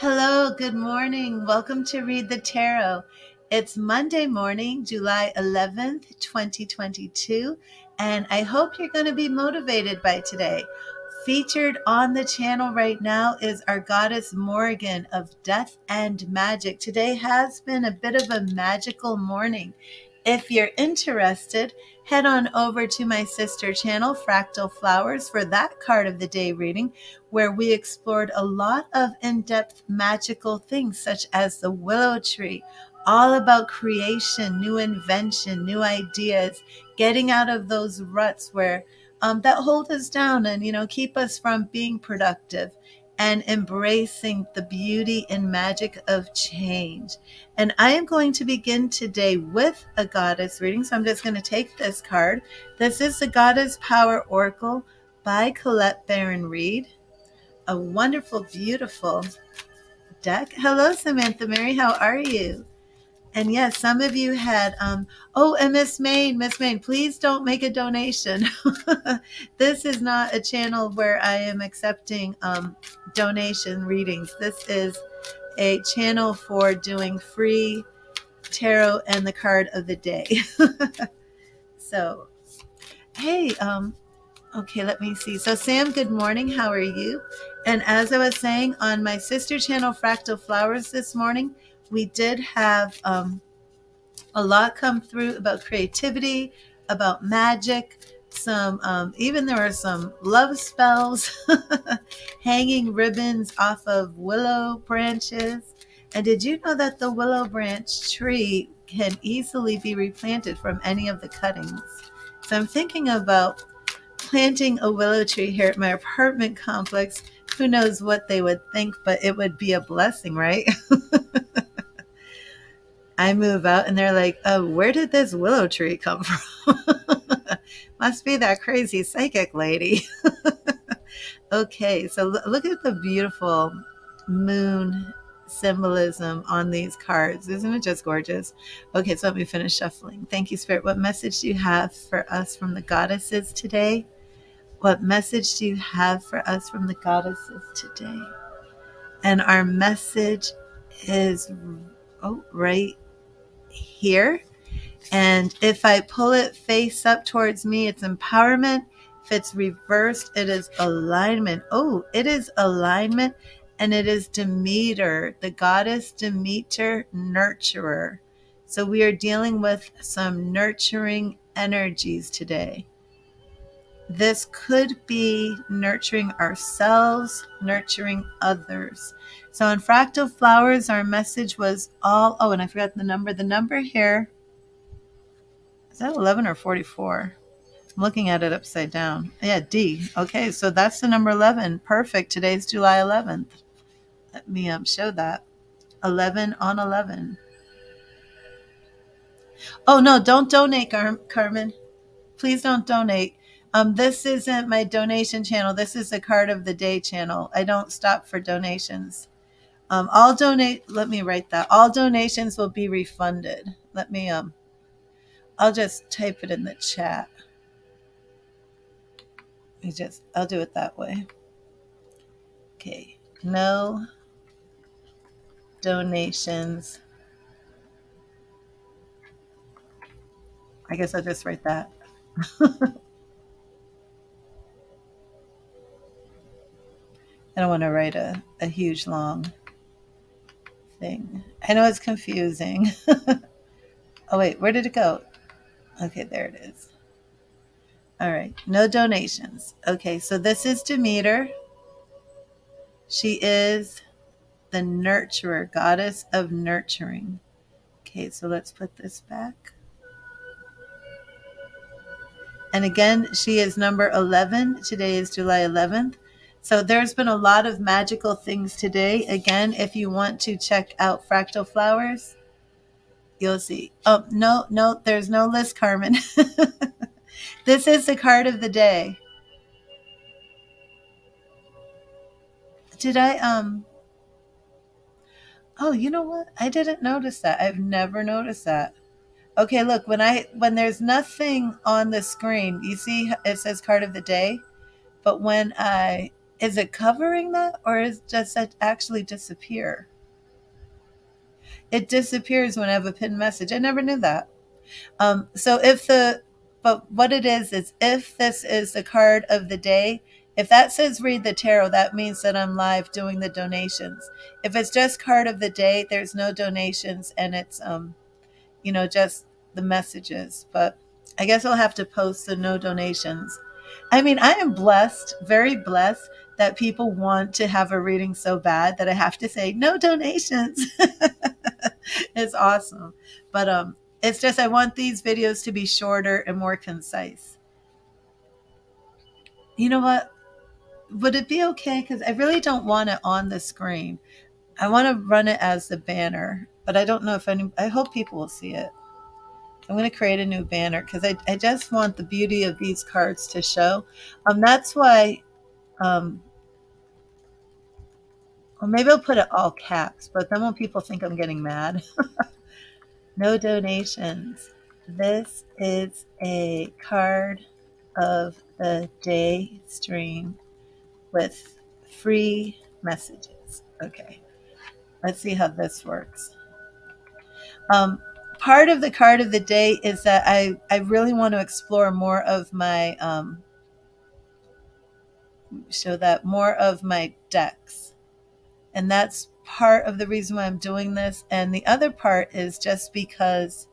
Hello, good morning. Welcome to Read the Tarot. It's Monday morning, July 11th, 2022, and I hope you're going to be motivated by today. Featured on the channel right now is our goddess Morrigan of Death and Magic. Today has been a bit of a magical morning. If you're interested, head on over to my sister channel, Fractal Flowers, for that card of the day reading, where we explored a lot of in-depth magical things, such as the willow tree, all about creation, new invention, new ideas, getting out of those ruts where that hold us down and keep us from being productive, and embracing the beauty and magic of change. And I am going to begin today with a goddess reading. So I'm just going to take this card. This is the Goddess Power Oracle by Colette Baron Reed. A wonderful, beautiful deck. Hello, Samantha Mary. How are you? And yes, some of you had, and Miss Main, please don't make a donation. This is not a channel where I am accepting donation readings. This is a channel for doing free tarot and the card of the day. So, hey, okay, let me see. So, Sam, good morning. How are you? And as I was saying, on my sister channel, Fractal Flowers, this morning, we did have a lot come through about creativity, about magic, even there were some love spells, hanging ribbons off of willow branches. And did you know that the willow branch tree can easily be replanted from any of the cuttings? So I'm thinking about planting a willow tree here at my apartment complex. Who knows what they would think, but it would be a blessing, right? I move out and they're like, oh, where did this willow tree come from? Must be that crazy psychic lady. Okay, so look at the beautiful moon symbolism on these cards. Isn't it just gorgeous? Okay, so let me finish shuffling. Thank you, Spirit. What message do you have for us from the goddesses today? What message do you have for us from the goddesses today? And our message is right here. And if I pull it face up towards me, it's empowerment. If it's reversed, it is alignment. Oh, it is alignment. And it is Demeter, the goddess Demeter, nurturer. So we are dealing with some nurturing energies today. This could be nurturing ourselves, nurturing others. So in Fractal Flowers, our message was and I forgot the number. The number here, is that 11 or 44? I'm looking at it upside down. Yeah, D. Okay, so that's the number 11. Perfect. Today's July 11th. Let me show that. 11 on 11. Oh, no, don't donate, Carmen. Please don't donate. This isn't my donation channel. This is the card of the day channel. I don't stop for donations. Let me write that. All donations will be refunded. I'll just type it in the chat. I'll do it that way. Okay. No donations. I guess I'll just write that. I don't want to write a huge long thing. I know it's confusing. Oh, wait, where did it go? Okay, there it is. All right, no donations. Okay, so this is Demeter. She is the nurturer, goddess of nurturing. Okay, so let's put this back. And again, she is number 11. Today is July 11th. So there's been a lot of magical things today. Again, if you want to check out Fractal Flowers, you'll see. Oh, no, there's no list, Carmen. This is the card of the day. Did I, oh, you know what? I didn't notice that. I've never noticed that. Okay, look, when there's nothing on the screen, you see it says card of the day, but when I Is it covering that, or does that actually disappear? It disappears when I have a pinned message. I never knew that. So if the, but what it is if this is the card of the day, if that says read the tarot, that means that I'm live doing the donations. If it's just card of the day, there's no donations, and it's just the messages. But I guess I'll have to post the no donations. I mean, I am blessed, very blessed, that people want to have a reading so bad that I have to say no donations. It's awesome. But it's just I want these videos to be shorter and more concise. You know what? Would it be okay? Because I really don't want it on the screen. I want to run it as the banner, but I don't know if any. I hope people will see it. I'm going to create a new banner because I just want the beauty of these cards to show. That's why. Um, or maybe I'll put it all caps, but then when people think I'm getting mad, no donations. This is a card of the day stream with free messages. Okay, let's see how this works. Um, Part of the card of the day is that I really want to explore more of my show that more of my decks, and that's part of the reason why I'm doing this. And the other part is just because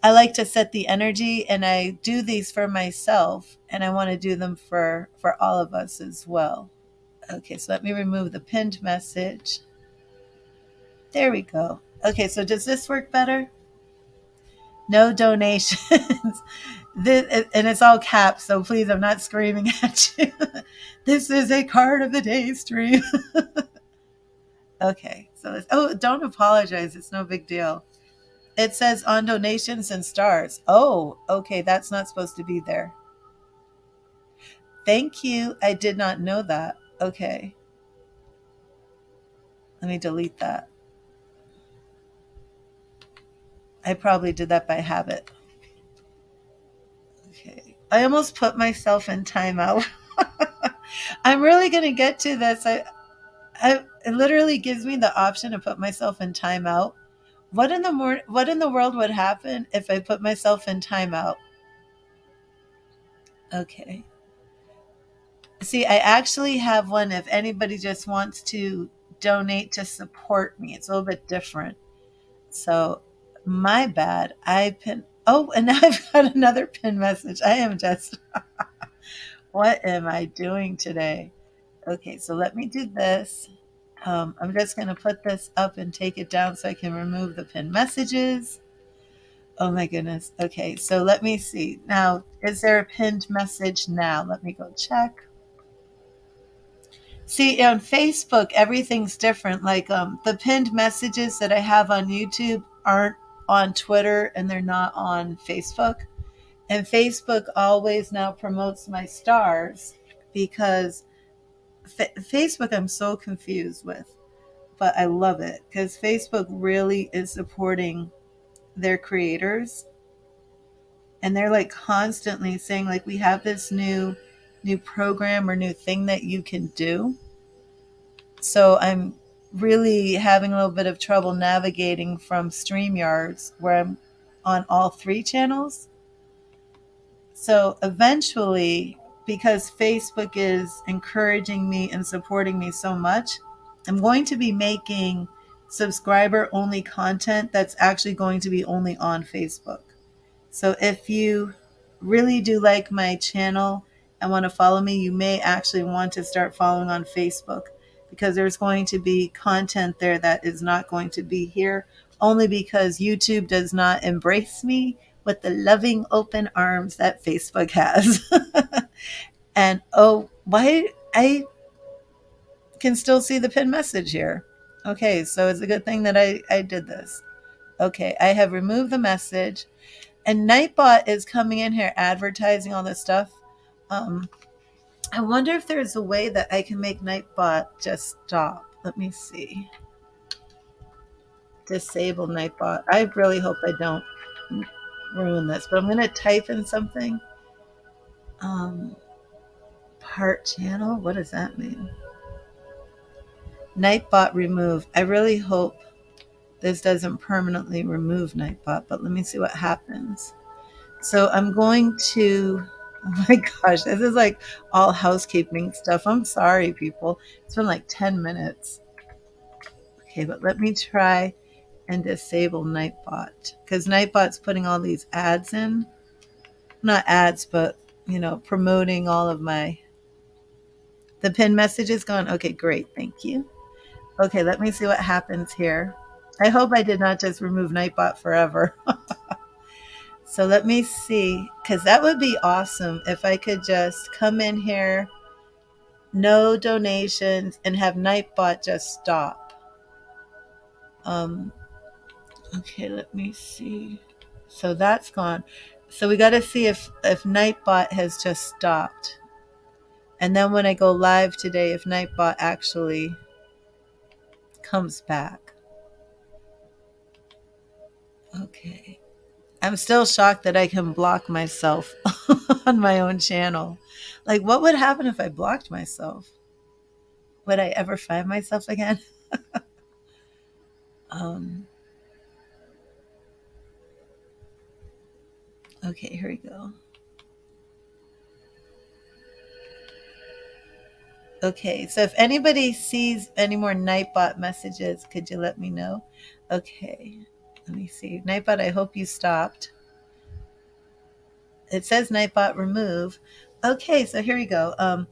I like to set the energy, and I do these for myself, and I want to do them for all of us as well. Okay, so let me remove the pinned message. There we go. Okay, so does this work better? No donations. And it's all caps, so please, I'm not screaming at you. This is a card of the day stream. Okay, so don't apologize. It's no big deal. It says on donations and stars. Oh, okay, that's not supposed to be there. Thank you. I did not know that. Okay. Let me delete that. I probably did that by habit. Okay. I almost put myself in timeout. I'm really going to get to this. It literally gives me the option to put myself in timeout. What in the world would happen if I put myself in timeout? Okay. See, I actually have one if anybody just wants to donate to support me. It's a little bit different. So, my bad. And now I've got another pin message. I am just, what am I doing today? Okay, so let me do this. I'm just going to put this up and take it down so I can remove the pinned messages. Oh my goodness. Okay, so let me see. Now, is there a pinned message now? Let me go check. See, on Facebook, everything's different. Like the pinned messages that I have on YouTube aren't on Twitter, and they're not on Facebook. And Facebook always now promotes my stars because Facebook I'm so confused with. But I love it because Facebook really is supporting their creators, and they're like constantly saying like we have this new program or new thing that you can do. So I'm really having a little bit of trouble navigating from StreamYards where I'm on all three channels. So eventually, because Facebook is encouraging me and supporting me so much, I'm going to be making subscriber only content that's actually going to be only on Facebook. So if you really do like my channel and want to follow me, you may actually want to start following on Facebook because there's going to be content there that is not going to be here, only because YouTube does not embrace me with the loving open arms that Facebook has. And oh, why I can still see the pinned message here. Okay, so it's a good thing that I did this. Okay, I have removed the message. And Nightbot is coming in here advertising all this stuff. I wonder if there's a way that I can make Nightbot just stop. Let me see. Disable Nightbot. I really hope I don't ruin this, but I'm going to type in something. Heart channel? What does that mean? Nightbot remove. I really hope this doesn't permanently remove Nightbot, but let me see what happens. So I'm going to, oh my gosh, this is like all housekeeping stuff. I'm sorry, people. It's been like 10 minutes. Okay, but let me try and disable Nightbot because Nightbot's putting all these ads in. Not ads, but, promoting all of the pin message is gone. Okay, great. Thank you. Okay, let me see what happens here. I hope I did not just remove Nightbot forever. So let me see, because that would be awesome if I could just come in here, no donations, and have Nightbot just stop. Okay, let me see. So that's gone. So we got to see if Nightbot has just stopped. And then when I go live today, if Nightbot actually comes back. Okay. I'm still shocked that I can block myself on my own channel. Like, what would happen if I blocked myself? Would I ever find myself again? um, okay, here we go. Okay, so if anybody sees any more Nightbot messages, could you let me know? Okay, let me see. Nightbot, I hope you stopped. It says Nightbot remove. Okay, so here we go.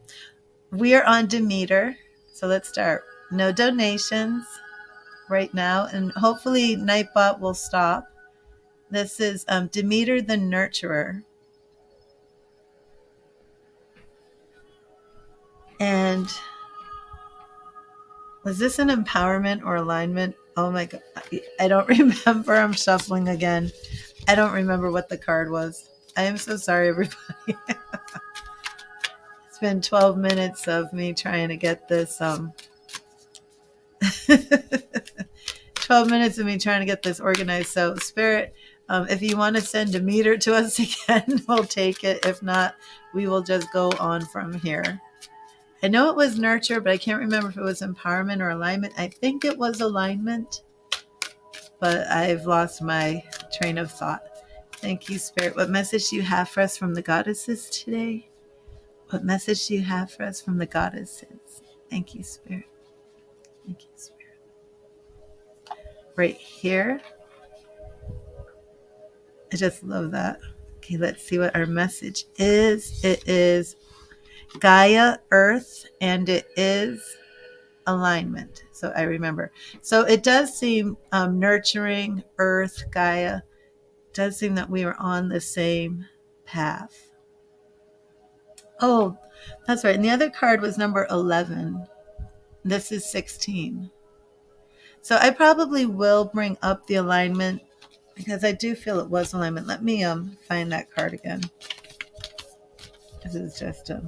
We are on Demeter. So let's start. No donations right now, and hopefully Nightbot will stop. This is Demeter the Nurturer. And was this an empowerment or alignment? Oh my God. I don't remember. I'm shuffling again. I don't remember what the card was. I am so sorry, everybody. It's been 12 minutes of me trying to get this 12 minutes of me trying to get this organized. So Spirit, if you want to send a meter to us again, we'll take it. If not, we will just go on from here. I know it was nurture, but I can't remember if it was empowerment or alignment. I think it was alignment, but I've lost my train of thought. Thank you, Spirit. What message do you have for us from the goddesses today? What message do you have for us from the goddesses? Thank you, Spirit. Thank you, Spirit. Right here. I just love that. Okay, let's see what our message is. It is Gaia, Earth, and it is alignment. So I remember. So it does seem nurturing, Earth, Gaia. It does seem that we are on the same path. Oh, that's right. And the other card was number 11. This is 16. So I probably will bring up the alignment because I do feel it was alignment. Let me find that card again. This is just a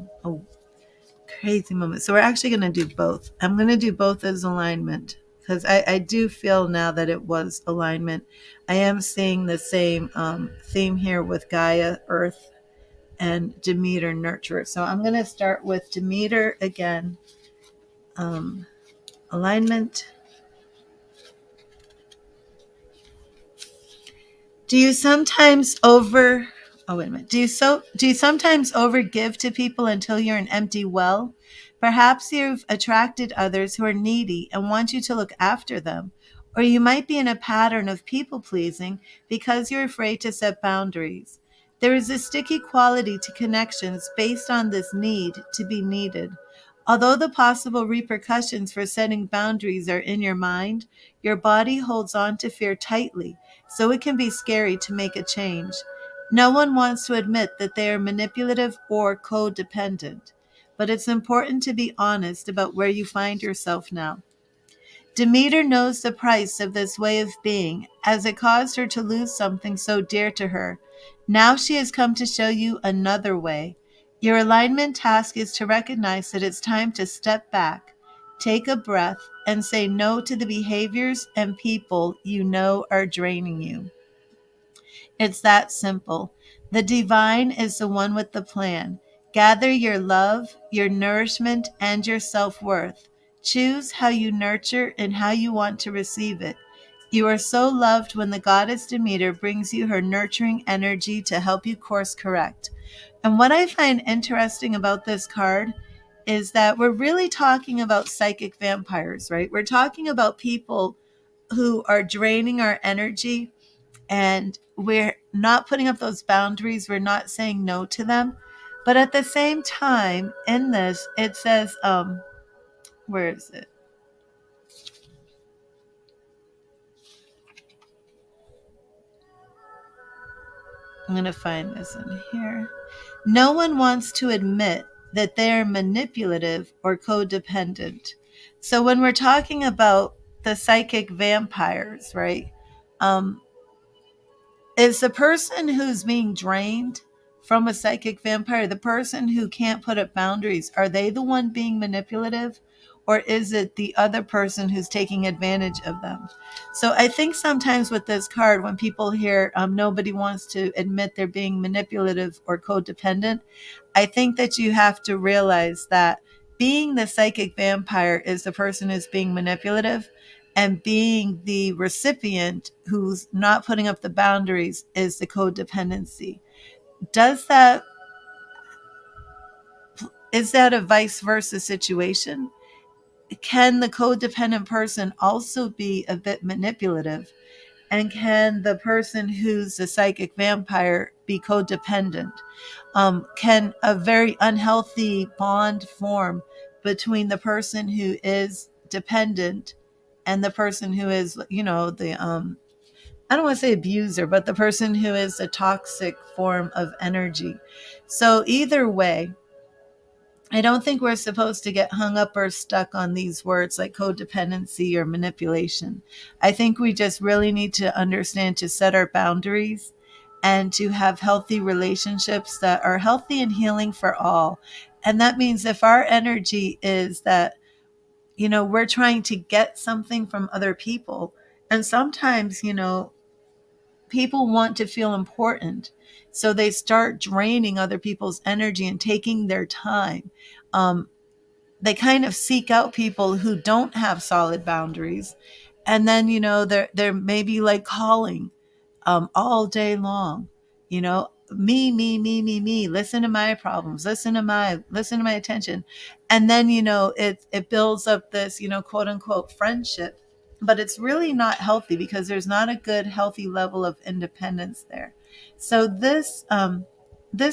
crazy moment. So we're actually going to do both. I'm going to do both as alignment because I do feel now that it was alignment. I am seeing the same theme here with Gaia, Earth, and Demeter, Nurturer. So I'm going to start with Demeter again. Alignment. Do you sometimes over Oh, wait a minute. Do you sometimes overgive to people until you're an empty well? Perhaps you've attracted others who are needy and want you to look after them. Or you might be in a pattern of people pleasing because you're afraid to set boundaries. There is a sticky quality to connections based on this need to be needed. Although the possible repercussions for setting boundaries are in your mind, your body holds on to fear tightly, so it can be scary to make a change. No one wants to admit that they are manipulative or codependent, but it's important to be honest about where you find yourself now. Demeter knows the price of this way of being, as it caused her to lose something so dear to her. Now she has come to show you another way. Your alignment task is to recognize that it's time to step back, take a breath, and say no to the behaviors and people you know are draining you. It's that simple. The divine is the one with the plan. Gather your love, your nourishment, and your self-worth. Choose how you nurture and how you want to receive it. You are so loved when the goddess Demeter brings you her nurturing energy to help you course correct. And what I find interesting about this card is that we're really talking about psychic vampires, right? We're talking about people who are draining our energy, and we're not putting up those boundaries. We're not saying no to them. But at the same time, in this, it says, where is it? I'm going to find this in here. No one wants to admit that they are manipulative or codependent. So when we're talking about the psychic vampires, right? Um, is the person who's being drained from a psychic vampire, the person who can't put up boundaries, are they the one being manipulative? Or is it the other person who's taking advantage of them? So I think sometimes with this card, when people hear nobody wants to admit they're being manipulative or codependent, I think that you have to realize that being the psychic vampire is the person who's being manipulative, and being the recipient who's not putting up the boundaries is the codependency. Does that Is that a vice versa situation? Can the codependent person also be a bit manipulative? And can the person who's a psychic vampire be codependent? Can a very unhealthy bond form between the person who is dependent and the person who is, the I don't want to say abuser, but the person who is a toxic form of energy? So either way, I don't think we're supposed to get hung up or stuck on these words like codependency or manipulation. I think we just really need to understand to set our boundaries and to have healthy relationships that are healthy and healing for all. And that means if our energy is that, we're trying to get something from other people, and sometimes, people want to feel important. So they start draining other people's energy and taking their time. They kind of seek out people who don't have solid boundaries. And then, they're maybe like calling all day long, me, listen to my problems, listen to my attention. And then, it builds up this, quote unquote friendship, but it's really not healthy because there's not a good, healthy level of independence there. So this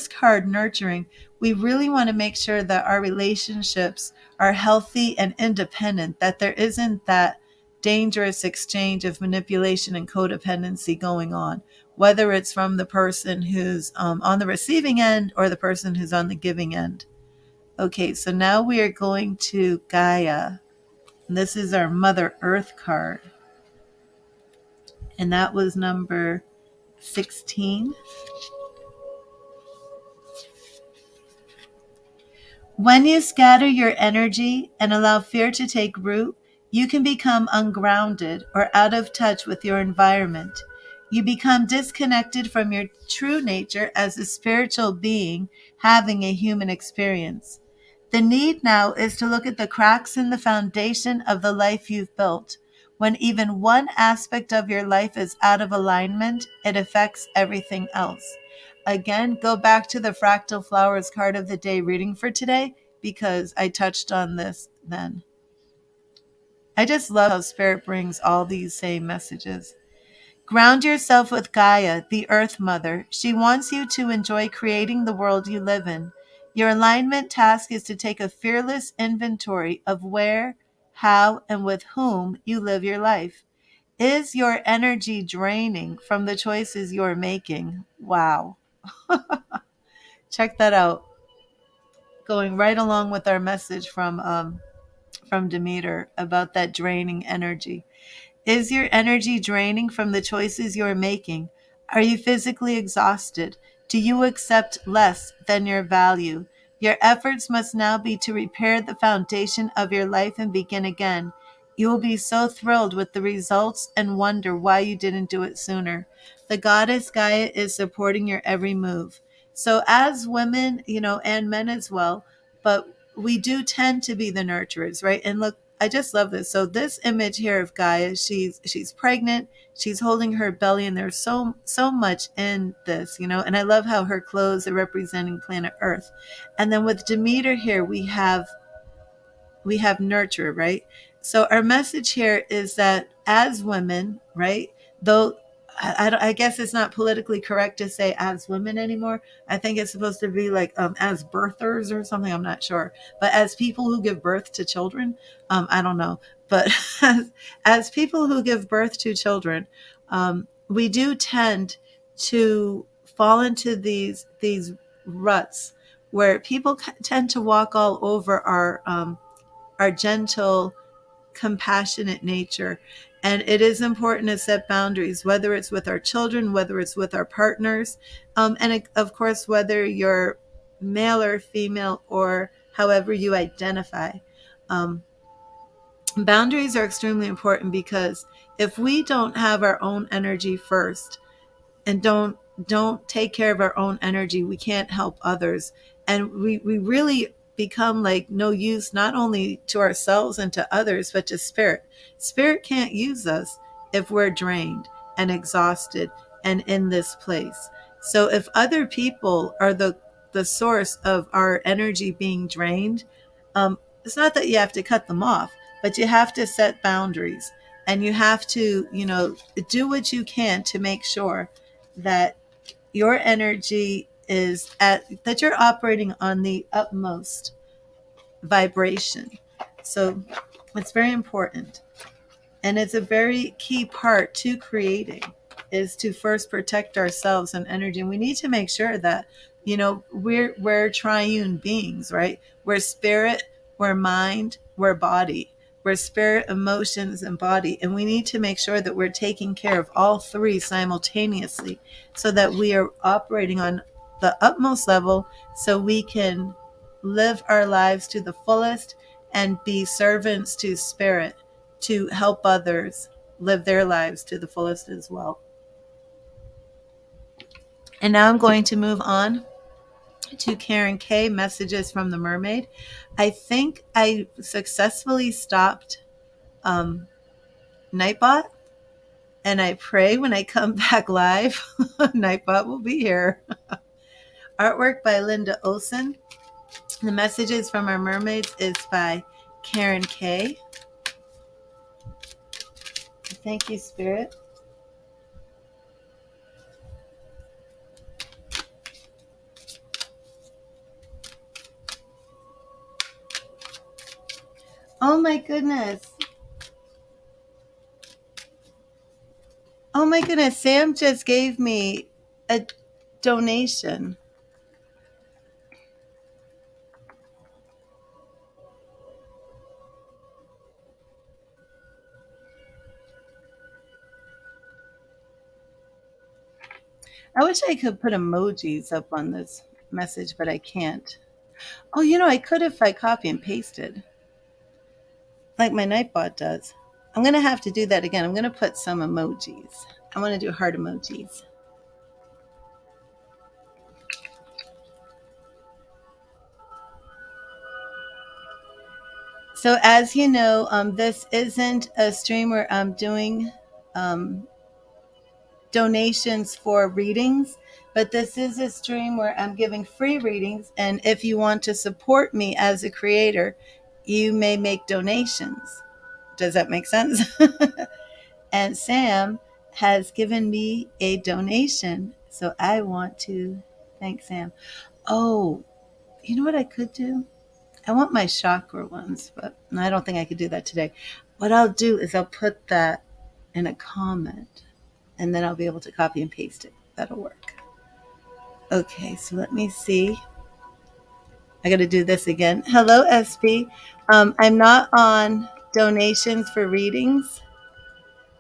card, nurturing, we really want to make sure that our relationships are healthy and independent, that there isn't that dangerous exchange of manipulation and codependency going on, whether it's from the person who's on the receiving end or the person who's on the giving end. Okay, so now we are going to Gaia. And this is our Mother Earth card. And that was number 16. When you scatter your energy and allow fear to take root, you can become ungrounded or out of touch with your environment. You become disconnected from your true nature as a spiritual being having a human experience. The need now is to look at the cracks in the foundation of the life you've built. When even one aspect of your life is out of alignment, it affects everything else. Again, go back to the Fractal Flowers card of the day reading for today, because I touched on this then. I just love how Spirit brings all these same messages. Ground yourself with Gaia, the Earth Mother. She wants you to enjoy creating the world you live in. Your alignment task is to take a fearless inventory of where, how, and with whom you live your life. Is your energy draining from the choices you're making? Wow. Check that out. Going right along with our message from Demeter about that draining energy. Is your energy draining from the choices you're making? Are you physically exhausted? Do you accept less than your value? Your efforts must now be to repair the foundation of your life and begin again. You will be so thrilled with the results and wonder why you didn't do it sooner. The goddess Gaia is supporting your every move. So as women, and men as well, but we do tend to be the nurturers, right? And look, I just love this. So this image here of Gaia, she's pregnant, she's holding her belly, and there's so much in this, and I love how her clothes are representing planet Earth. And then with Demeter here, we have nurture, right? So our message here is that as women, right? Though I guess it's not politically correct to say as women anymore. I think it's supposed to be like as birthers or something. I'm not sure, but as people who give birth to children, I don't know. But as people who give birth to children, we do tend to fall into these ruts where people tend to walk all over our gentle, compassionate nature. And it is important to set boundaries, whether it's with our children, whether it's with our partners, and of course, whether you're male or female or however you identify. Um, Boundaries are extremely important because if we don't have our own energy first, and don't take care of our own energy, we can't help others, and we really become like no use, not only to ourselves and to others, but to spirit can't use us if we're drained and exhausted and in this place. So if other people are the source of our energy being drained, it's not that you have to cut them off, but you have to set boundaries, and you have to do what you can to make sure that your energy is that you're operating on the utmost vibration. So it's very important. And it's a very key part to creating, is to first protect ourselves and energy. And we need to make sure that, we're triune beings, right? We're spirit, we're mind, we're body. We're spirit, emotions, and body. And we need to make sure that we're taking care of all three simultaneously so that we are operating on the utmost level so we can live our lives to the fullest and be servants to spirit to help others live their lives to the fullest as well. And now I'm going to move on to Karen K, messages from the mermaid. I think I successfully stopped Nightbot, and I pray when I come back live, Nightbot will be here. Artwork by Linda Olson. The messages from our mermaids is by Karen K. Thank you, Spirit. Oh my goodness. Oh my goodness. Sam just gave me a donation. I wish I could put emojis up on this message, but I can't. Oh, I could if I copy and pasted, like my Nightbot does. I'm going to have to do that again. I'm going to put some emojis. I want to do heart emojis. So as you know, this isn't a stream where I'm doing donations for readings, but this is a stream where I'm giving free readings. And if you want to support me as a creator, you may make donations. Does that make sense? And Sam has given me a donation. So I want to thank Sam. Oh, you know what I could do? I want my chakra ones, but I don't think I could do that today. What I'll do is I'll put that in a comment, and then I'll be able to copy and paste it. That'll work. Okay, so let me see. I got to do this again. Hello, SP. I'm not on donations for readings.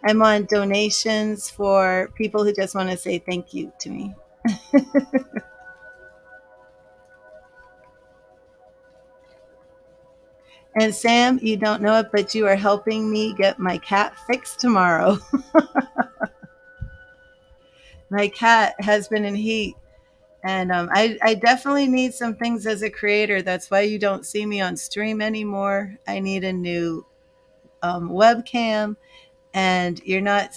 I'm on donations for people who just want to say thank you to me. And Sam, you don't know it, but you are helping me get my cat fixed tomorrow. My cat has been in heat. And I definitely need some things as a creator. That's why you don't see me on stream anymore. I need a new webcam, and you're not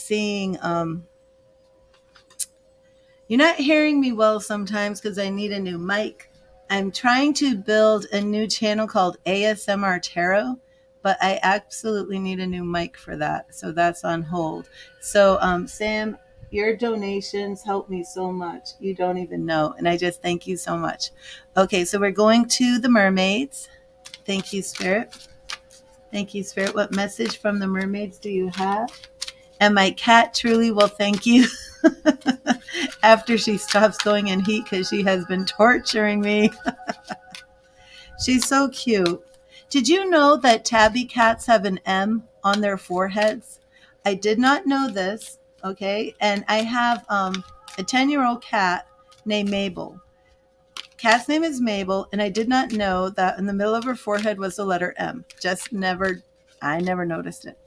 hearing me well sometimes because I need a new mic. I'm trying to build a new channel called ASMR Tarot, but I absolutely need a new mic for that. So that's on hold. So, Sam, your donations help me so much. You don't even know. And I just thank you so much. Okay, so we're going to the mermaids. Thank you, Spirit. Thank you, Spirit. What message from the mermaids do you have? And my cat truly will thank you after she stops going in heat because she has been torturing me. She's so cute. Did you know that tabby cats have an M on their foreheads? I did not know this, okay? And I have a 10-year-old cat named Mabel. Cat's name is Mabel, and I did not know that in the middle of her forehead was the letter M. I never noticed it.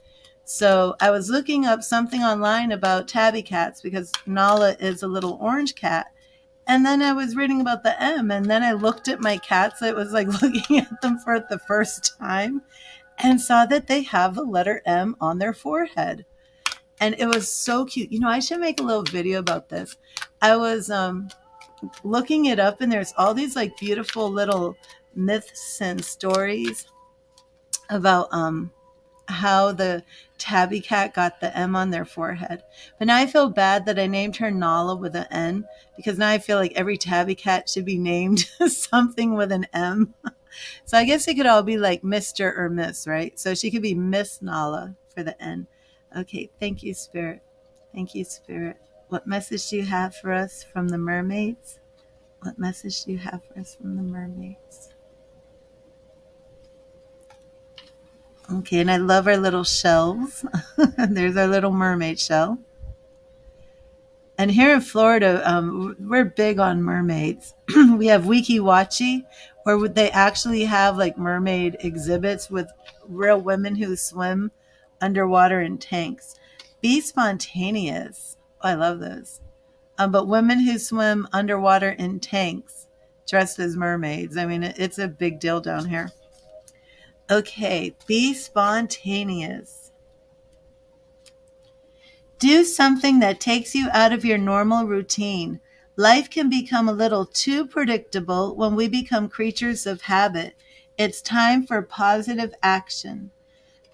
So I was looking up something online about tabby cats because Nala is a little orange cat. And then I was reading about the M, and then I looked at my cats. It was like looking at them for the first time and saw that they have a letter M on their forehead. And it was so cute. You know, I should make a little video about this. I was looking it up, and there's all these like beautiful little myths and stories about how the tabby cat got the M on their forehead. But now I feel bad that I named her Nala with an N, because now I feel like every tabby cat should be named something with an M. So I guess it could all be like Mr. or Miss, right? So she could be Miss Nala for the N. Okay, thank you, Spirit. Thank you, Spirit. What message do you have for us from the mermaids? What message do you have for us from the mermaids? Okay, and I love our little shells. There's our little mermaid shell. And here in Florida, we're big on mermaids. We have Wiki Wachi, where they actually have like mermaid exhibits with real women who swim underwater in tanks. Be spontaneous. Oh, I love those. But women who swim underwater in tanks dressed as mermaids. I mean, it's a big deal down here. Okay, be spontaneous. Do something that takes you out of your normal routine. Life can become a little too predictable when we become creatures of habit. It's time for positive action.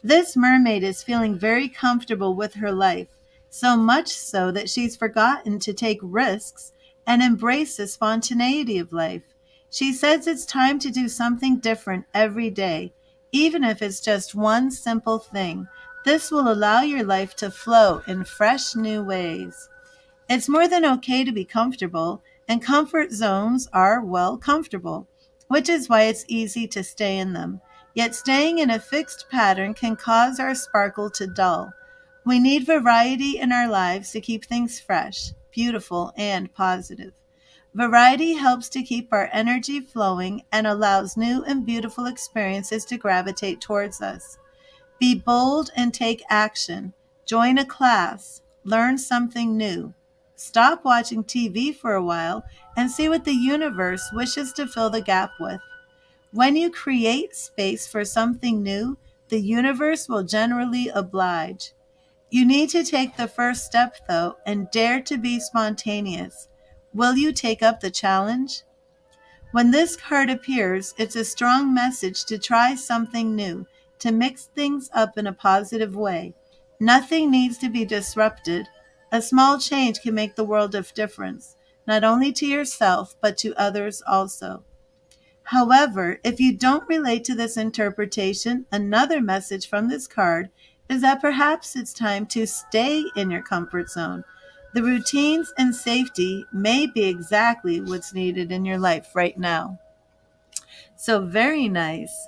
This mermaid is feeling very comfortable with her life, so much so that she's forgotten to take risks and embrace the spontaneity of life. She says it's time to do something different every day, even if it's just one simple thing. This will allow your life to flow in fresh new ways. It's more than okay to be comfortable, and comfort zones are, well, comfortable, which is why it's easy to stay in them. Yet staying in a fixed pattern can cause our sparkle to dull. We need variety in our lives to keep things fresh, beautiful, and positive. Variety helps to keep our energy flowing and allows new and beautiful experiences to gravitate towards us. Be bold and take action. Join a class. Learn something new. Stop watching TV for a while and see what the universe wishes to fill the gap with. When you create space for something new, the universe will generally oblige. You need to take the first step, though, and dare to be spontaneous. Will you take up the challenge? When this card appears, it's a strong message to try something new, to mix things up in a positive way. Nothing needs to be disrupted. A small change can make the world of difference, not only to yourself, but to others also. However, if you don't relate to this interpretation, another message from this card is that perhaps it's time to stay in your comfort zone. The routines and safety may be exactly what's needed in your life right now. So, very nice.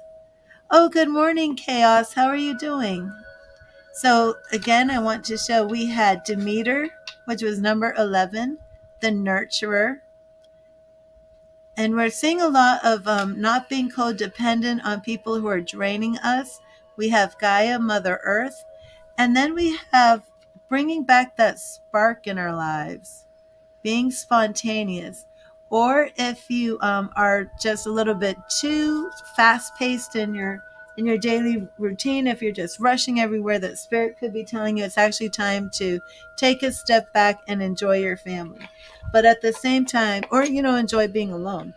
Oh, good morning, Chaos. How are you doing? So, again, I want to show we had Demeter, which was number 11, the nurturer. And we're seeing a lot of not being codependent on people who are draining us. We have Gaia, Mother Earth. And then we have bringing back that spark in our lives, being spontaneous. or if you are just a little bit too fast paced in your daily routine, if you're just rushing everywhere, that spirit could be telling you it's actually time to take a step back and enjoy your family. But at the same time, or enjoy being alone.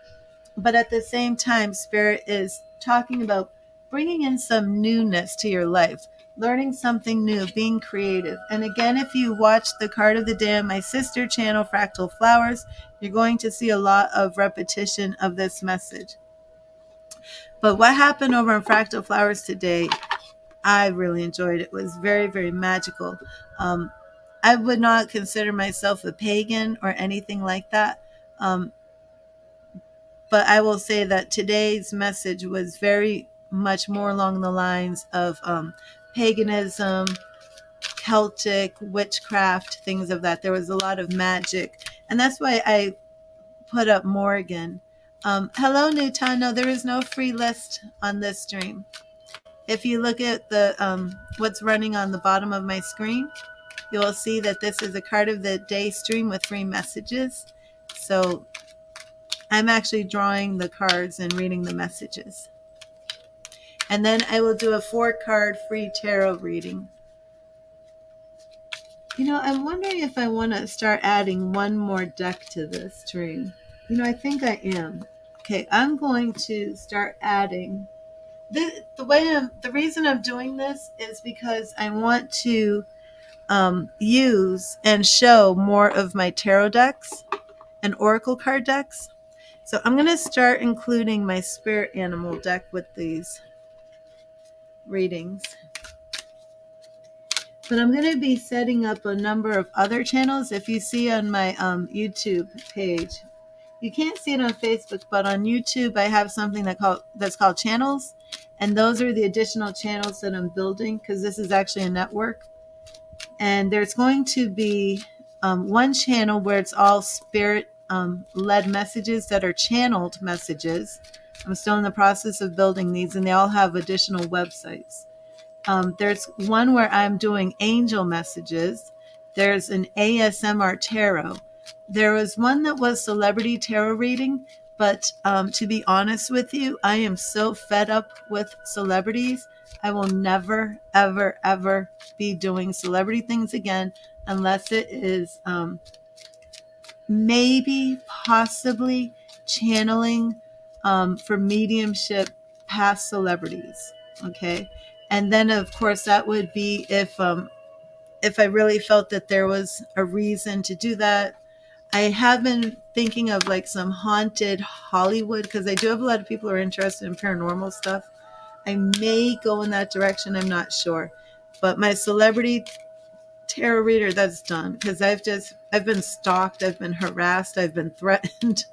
But at the same time, spirit is talking about bringing in some newness to your life, learning something new, being creative. And again, if you watch the card of the day on my sister channel, Fractal Flowers, you're going to see a lot of repetition of this message. But what happened over in Fractal Flowers today, I really enjoyed. It was very, very magical. Um, I would not consider myself a pagan or anything like that. Um, but I will say that today's message was very much more along the lines of paganism, Celtic, witchcraft, things of that. There was a lot of magic. And that's why I put up Morgan. Hello, Nutano. There is no free list on this stream. If you look at the what's running on the bottom of my screen, you will see that this is a card of the day stream with free messages. So I'm actually drawing the cards and reading the messages. And then I will do a 4-card free tarot reading. I'm wondering if I want to start adding one more deck to this stream. I think I am. Okay, I'm going to start adding. The reason I'm doing this is because I want to use and show more of my tarot decks and oracle card decks. So I'm going to start including my spirit animal deck with these readings. But I'm going to be setting up a number of other channels. If you see on my YouTube page, you can't see it on Facebook, but on YouTube I have something that's called channels. And those are the additional channels that I'm building, because this is actually a network. And there's going to be one channel where it's all spirit led messages that are channeled messages. I'm still in the process of building these, and they all have additional websites. There's one where I'm doing angel messages. There's an ASMR tarot. There was one that was celebrity tarot reading, but to be honest with you, I am so fed up with celebrities. I will never, ever, ever be doing celebrity things again unless it is maybe, possibly channeling for mediumship past celebrities. Okay. And then, of course, that would be if I really felt that there was a reason to do that. I have been thinking of like some haunted Hollywood, because I do have a lot of people who are interested in paranormal stuff. I may go in that direction. I'm not sure. But my celebrity tarot reader, that's done, because I've been stalked, I've been harassed, I've been threatened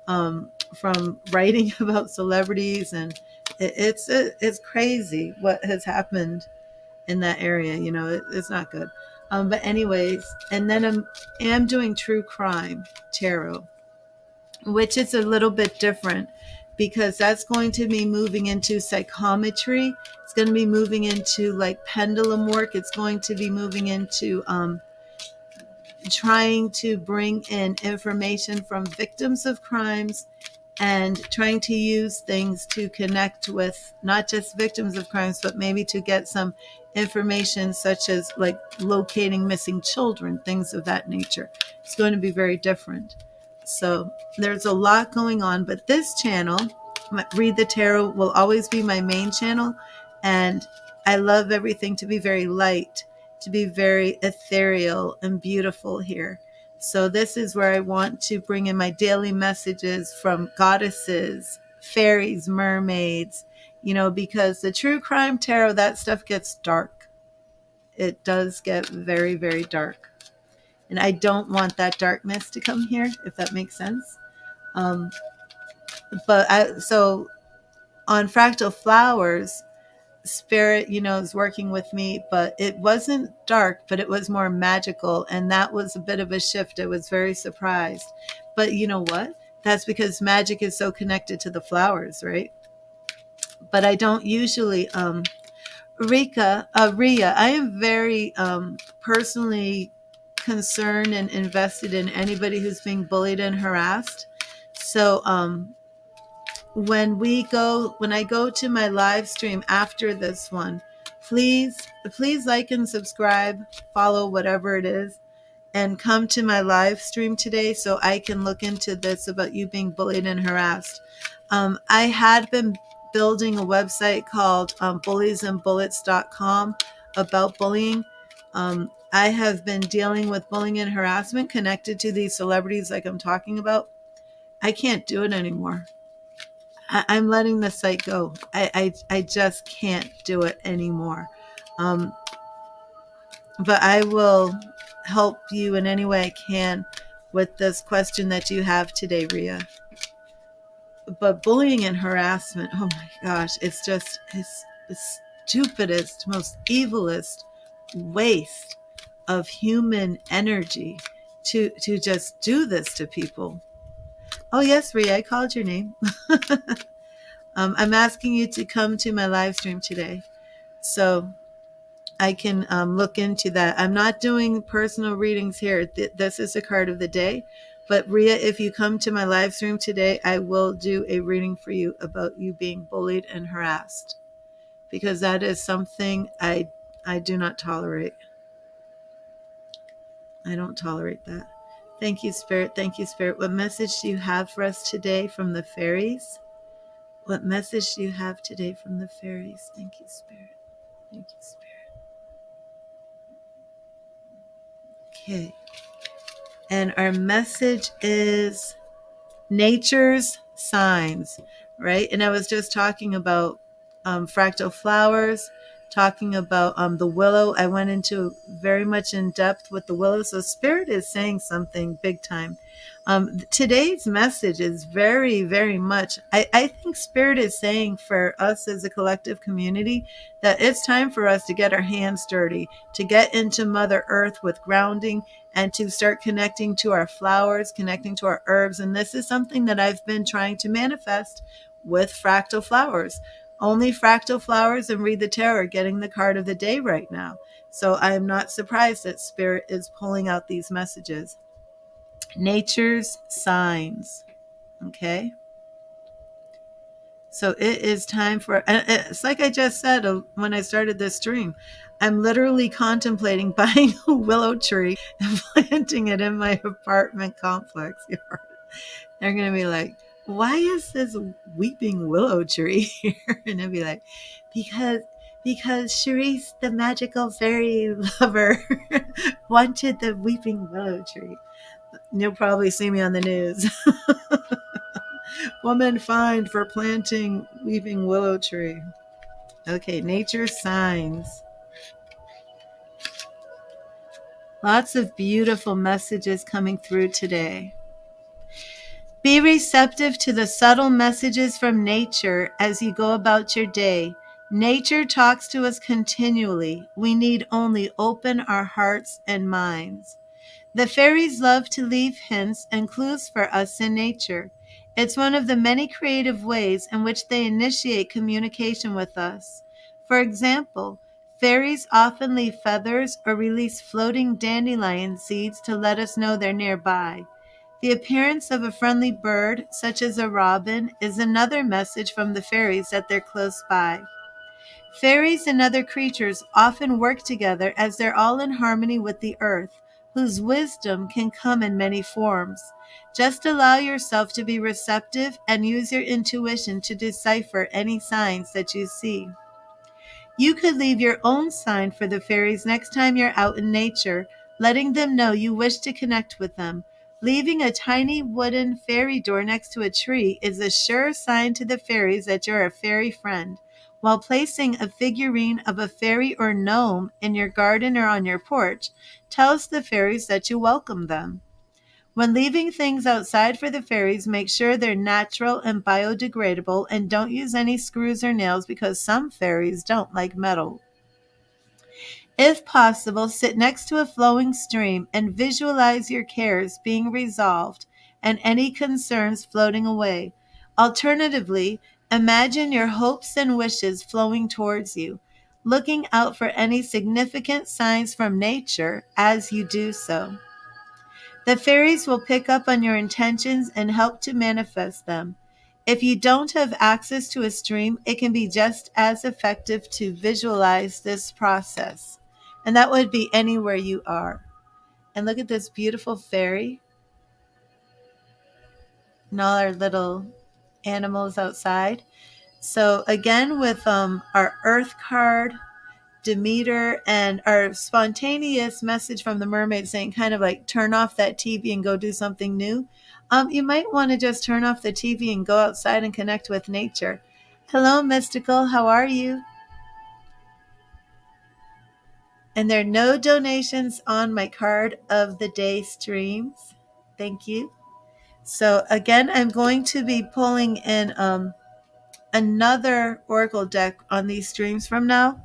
from writing about celebrities, and it's crazy what has happened in that area. It's not good. But anyways, and then I am doing true crime tarot, which is a little bit different, because that's going to be moving into psychometry. It's going to be moving into like pendulum work. It's going to be moving into trying to bring in information from victims of crimes, and trying to use things to connect with not just victims of crimes, but maybe to get some information such as like locating missing children, things of that nature. It's going to be very different. So there's a lot going on, but this channel, Read the Tarot, will always be my main channel. And I love everything to be very light, to be very ethereal and beautiful here. So this is where I want to bring in my daily messages from goddesses, fairies, mermaids, because the true crime tarot, that stuff gets dark. It does get very, very dark. And I don't want that darkness to come here, if that makes sense. So on Fractal Flowers, Spirit, is working with me, but it wasn't dark, but it was more magical. And that was a bit of a shift. I was very surprised. But you know what? That's because magic is so connected to the flowers, right? But I don't usually, Ria, I am very personally concerned and invested in anybody who's being bullied and harassed. So when I go to my live stream after this one, please like and subscribe, follow whatever it is, and come to my live stream today so I can look into this about you being bullied and harassed. I had been building a website called bulliesandbullets.com about bullying. I have been dealing with bullying and harassment connected to these celebrities like I'm talking about. I can't do it anymore. I'm letting the site go. I just can't do it anymore. But I will help you in any way I can with this question that you have today, Ria. But bullying and harassment, oh my gosh, it's the stupidest, most evilest waste of human energy to just do this to people. Oh yes, Ria, I called your name. I'm asking you to come to my live stream today so I can look into that. I'm not doing personal readings here. This is a card of the day. But Ria, if you come to my live stream today, I will do a reading for you about you being bullied and harassed, because that is something I do not tolerate. I don't tolerate that. Thank you, Spirit. Thank you, Spirit. What message do you have for us today from the fairies? What message do you have today from the fairies? Thank you, Spirit. Thank you, Spirit. Okay. And our message is nature's signs, right? And I was just talking about fractal flowers, talking about the willow. I went into very much in depth with the willow. So Spirit is saying something big time. Today's message is very, very much, I think Spirit is saying for us as a collective community that it's time for us to get our hands dirty, to get into Mother Earth with grounding, and to start connecting to our flowers, connecting to our herbs. And this is something that I've been trying to manifest with fractal flowers. Only fractal flowers and Read the Tarot are getting the card of the day right now. So I am not surprised that Spirit is pulling out these messages. Nature's signs. Okay. So it is time for, and it's like I just said when I started this stream, I'm literally contemplating buying a willow tree and planting it in my apartment complex yard. They're going to be like, why is this weeping willow tree here? And I'll be like, because Charisse, the magical fairy lover, wanted the weeping willow tree. You'll probably see me on the news. Woman fined for planting weeping willow tree. Okay, nature signs. Lots of beautiful messages coming through today. Be receptive to the subtle messages from nature as you go about your day. Nature talks to us continually. We need only open our hearts and minds. The fairies love to leave hints and clues for us in nature. It's one of the many creative ways in which they initiate communication with us. For example, fairies often leave feathers or release floating dandelion seeds to let us know they're nearby. The appearance of a friendly bird, such as a robin, is another message from the fairies that they're close by. Fairies and other creatures often work together as they're all in harmony with the earth, whose wisdom can come in many forms. Just allow yourself to be receptive and use your intuition to decipher any signs that you see. You could leave your own sign for the fairies next time you're out in nature, letting them know you wish to connect with them. Leaving a tiny wooden fairy door next to a tree is a sure sign to the fairies that you're a fairy friend, while placing a figurine of a fairy or gnome in your garden or on your porch tells the fairies that you welcome them. When leaving things outside for the fairies, make sure they're natural and biodegradable, and don't use any screws or nails because some fairies don't like metal. If possible, sit next to a flowing stream and visualize your cares being resolved and any concerns floating away. Alternatively, imagine your hopes and wishes flowing towards you, looking out for any significant signs from nature as you do so. The fairies will pick up on your intentions and help to manifest them. If you don't have access to a stream, it can be just as effective to visualize this process. And that would be anywhere you are. And look at this beautiful fairy and all our little animals outside. So again, with our Earth card, Demeter, and our spontaneous message from the mermaid saying kind of like turn off that TV and go do something new. You might want to just turn off the TV and go outside and connect with nature. Hello, Mystical. How are you? And there are no donations on my card of the day streams. Thank you. So again, I'm going to be pulling in another oracle deck on these streams from now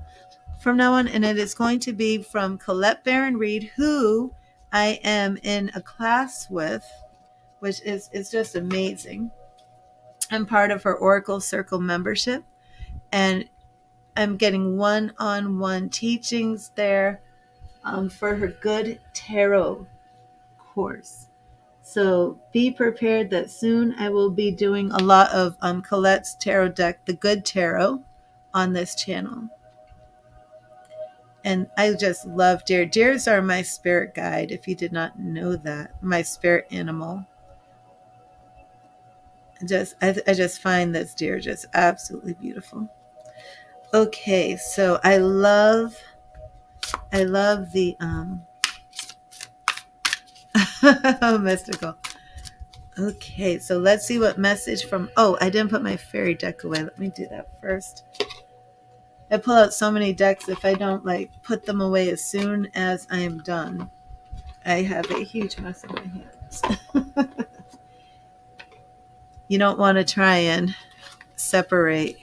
on, and it is going to be from Colette Baron Reed, who I am in a class with, which is just amazing. I'm part of her Oracle Circle membership, and I'm getting one-on-one teachings there for her Good Tarot course. So be prepared that soon I will be doing a lot of Colette's tarot deck, the Good Tarot, on this channel. And I just love deer. Deers are my spirit guide, if you did not know that. My spirit animal. I just find this deer just absolutely beautiful. Okay, so I love the mystical. Okay, so let's see what message from, I didn't put my fairy deck away. Let me do that first. I pull out so many decks, if I don't put them away as soon as I am done, I have a huge mess in my hands. You don't want to try and separate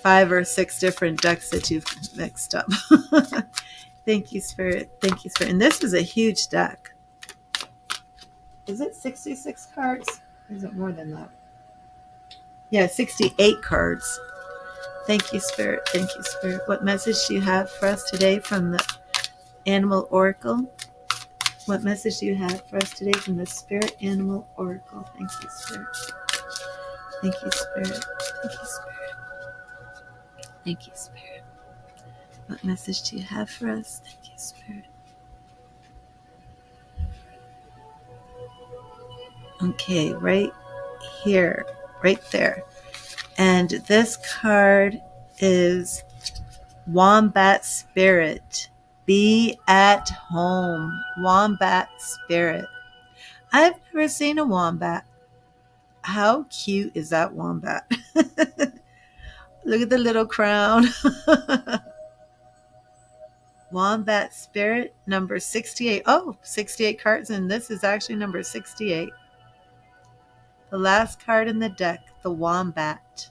5 or 6 different decks that you've mixed up. Thank you, Spirit. Thank you, Spirit. And this is a huge deck. Is it 66 cards? Or is it more than that? Yeah, 68 cards. Thank you, Spirit. Thank you, Spirit. What message do you have for us today from the Animal Oracle? What message do you have for us today from the Spirit Animal Oracle? Thank you, Spirit. Thank you, Spirit. Thank you, Spirit. Thank you, Spirit. What message do you have for us? Thank you, Spirit. Okay, right here, right there. And this card is Wombat Spirit. Be at home. Wombat Spirit. I've never seen a wombat. How cute is that wombat? Look at the little crown. Wombat Spirit, number 68. 68 cards, and this is actually number 68. The last card in the deck, the Wombat.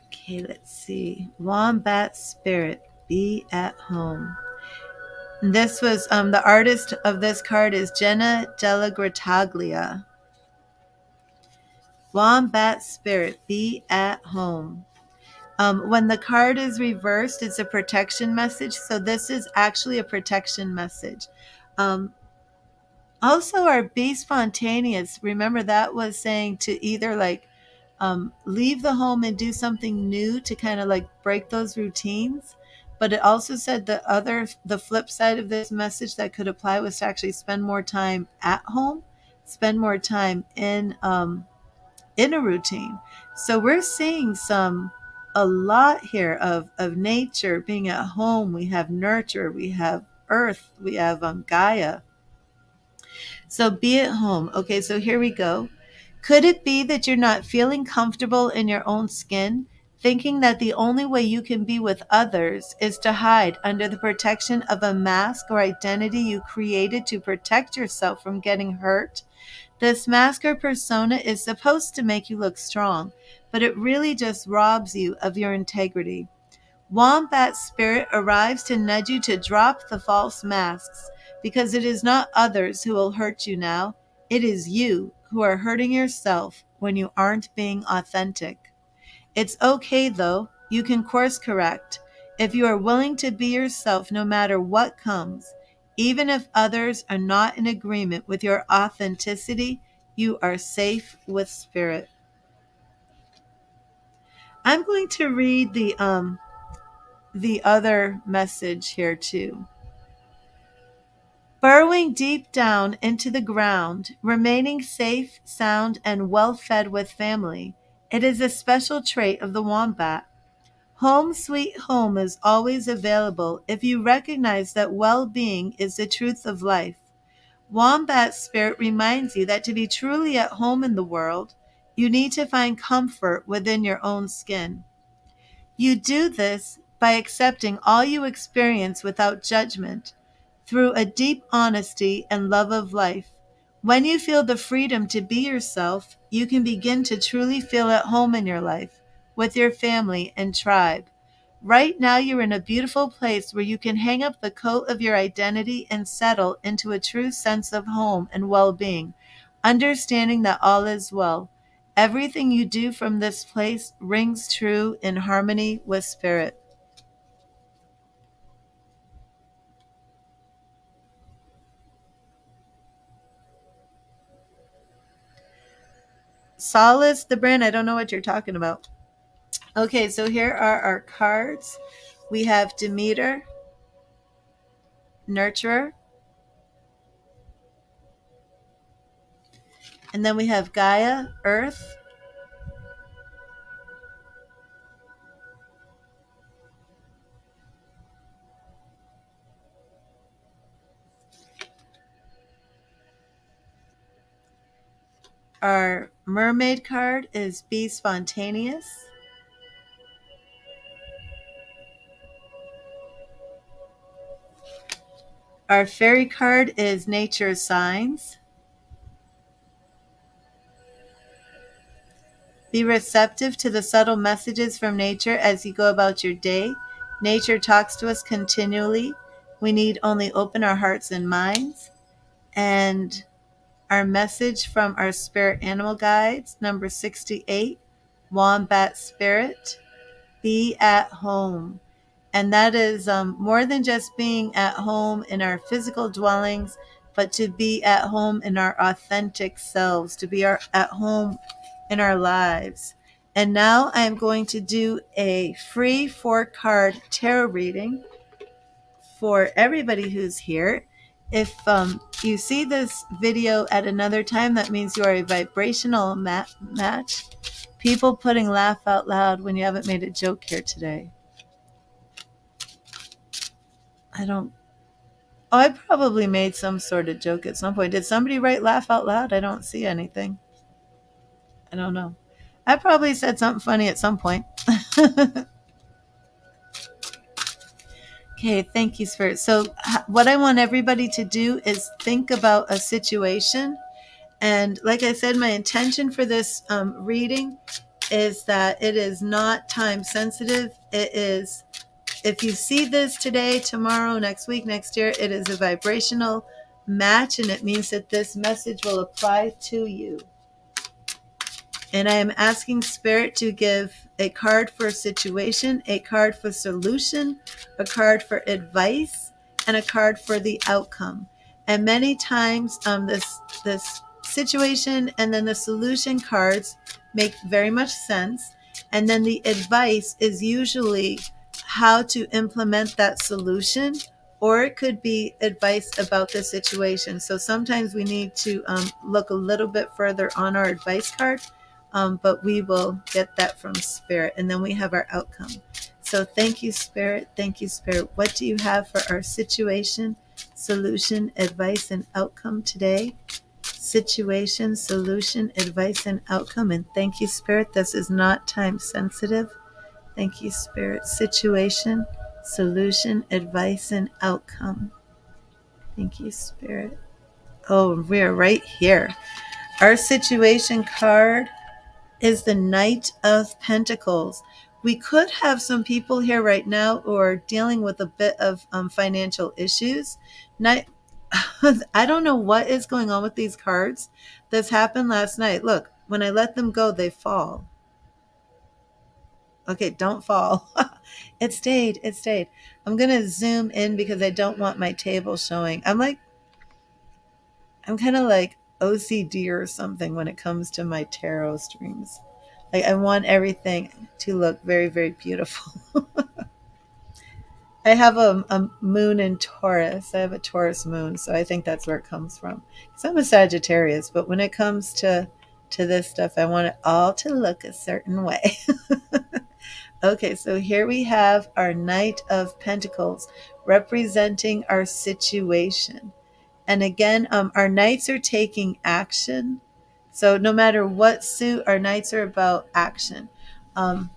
Okay, let's see. Wombat Spirit, be at home. This was, the artist of this card is Jenna Della Grataglia. Wombat Spirit, be at home. When the card is reversed, it's a protection message. So this is actually a protection message. Also, our Be Spontaneous, remember that was saying to either leave the home and do something new to kind of break those routines. But it also said the flip side of this message that could apply was to actually spend more time at home, spend more time in a routine. So we're seeing a lot here of nature being at home. We have nurture, we have earth, we have Gaia. So be at home. Okay, so here we go. Could it be that you're not feeling comfortable in your own skin, thinking that the only way you can be with others is to hide under the protection of a mask or identity you created to protect yourself from getting hurt? This mask or persona is supposed to make you look strong, but it really just robs you of your integrity. Wombat Spirit arrives to nudge you to drop the false masks, because it is not others who will hurt you now. It is you who are hurting yourself when you aren't being authentic. It's okay though. You can course correct. If you are willing to be yourself no matter what comes, even if others are not in agreement with your authenticity, you are safe with spirit. I'm going to read the other message here too. Burrowing deep down into the ground, remaining safe, sound, and well fed with family, it is a special trait of the wombat. Home sweet home is always available if you recognize that well being is the truth of life. Wombat spirit reminds you that to be truly at home in the world, you need to find comfort within your own skin. You do this by accepting all you experience without judgment, through a deep honesty and love of life. When you feel the freedom to be yourself, you can begin to truly feel at home in your life, with your family and tribe. Right now, you're in a beautiful place where you can hang up the coat of your identity and settle into a true sense of home and well being, understanding that all is well. Everything you do from this place rings true in harmony with spirit. Solace, the brand, I don't know what you're talking about. Okay, so here are our cards. We have Demeter, Nurturer, and then we have Gaia, Earth. Our Mermaid card is Be Spontaneous. Our Fairy card is Nature Signs. Be receptive to the subtle messages from nature as you go about your day. Nature talks to us continually. We need only open our hearts and minds. And our message from our spirit animal guides, number 68, Wombat Spirit, be at home. And that is more than just being at home in our physical dwellings, but to be at home in our authentic selves, to be at home in our lives. And now I am going to do a free 4-card tarot reading for everybody who's here. If you see this video at another time, that means you are a vibrational match. People putting laugh out loud when you haven't made a joke here today. I don't. Oh, I probably made some sort of joke at some point. Did somebody write laugh out loud? I don't see anything. I don't know. I probably said something funny at some point. Okay, thank you, Spirit. So, what I want everybody to do is think about a situation. And like I said, my intention for this reading is that it is not time sensitive. It is, if you see this today, tomorrow, next week, next year, it is a vibrational match, and it means that this message will apply to you. And I am asking Spirit to give a card for situation, a card for solution, a card for advice, and a card for the outcome. And many times this situation and then the solution cards make very much sense. And then the advice is usually how to implement that solution, or it could be advice about the situation. So sometimes we need to look a little bit further on our advice card, but we will get that from Spirit. And then we have our outcome. So thank you, Spirit. Thank you, Spirit. What do you have for our situation, solution, advice, and outcome today? Situation, solution, advice, and outcome. And thank you, Spirit. This is not time sensitive. Thank you, Spirit. Situation, solution, advice, and outcome. Thank you, Spirit. Oh, we're right here. Our situation card is the Knight of Pentacles. We could have some people here right now who are dealing with a bit of financial issues. I don't know what is going on with these cards. This happened last night. Look, when I let them go, they fall. Okay, don't fall. It stayed. It stayed. I'm going to zoom in because I don't want my table showing. I'm kind of like OCD or something when it comes to my tarot streams. Like, I want everything to look very, very beautiful. I have a moon in Taurus. I have a Taurus moon, so I think that's where it comes from. Because I'm a Sagittarius, but when it comes to this stuff, I want it all to look a certain way. Okay, so here we have our Knight of Pentacles representing our situation. And again, our knights are taking action. So no matter what suit, our knights are about action. Um,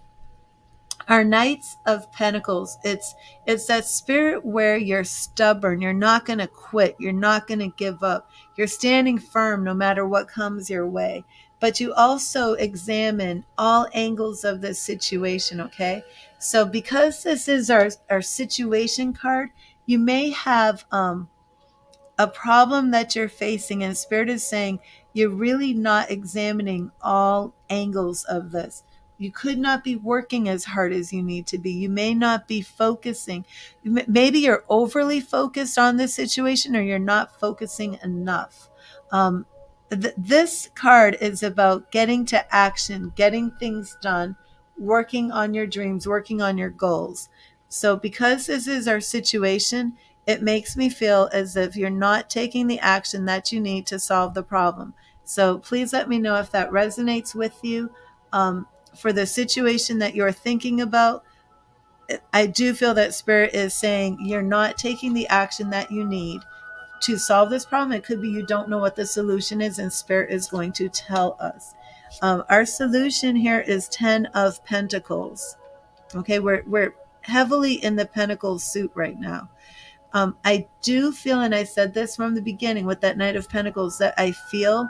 our knights of pentacles, it's that spirit where you're stubborn, you're not going to quit, you're not going to give up, you're standing firm no matter what comes your way, but you also examine all angles of this situation. Okay, so because this is our situation card, you may have a problem that you're facing, and spirit is saying you're really not examining all angles of this. You could not be working as hard as you need to be. You may not be focusing. Maybe you're overly focused on this situation, or you're not focusing enough. um, this card is about getting to action, getting things done, working on your dreams, working on your goals. So because this is our situation, it makes me feel as if you're not taking the action that you need to solve the problem. So please let me know if that resonates with you. For the situation that you're thinking about, I do feel that spirit is saying you're not taking the action that you need to solve this problem. It could be you don't know what the solution is, and spirit is going to tell us. Our solution here is 10 of Pentacles. Okay, we're heavily in the Pentacles suit right now. I do feel, and I said this from the beginning with that Knight of Pentacles, that I feel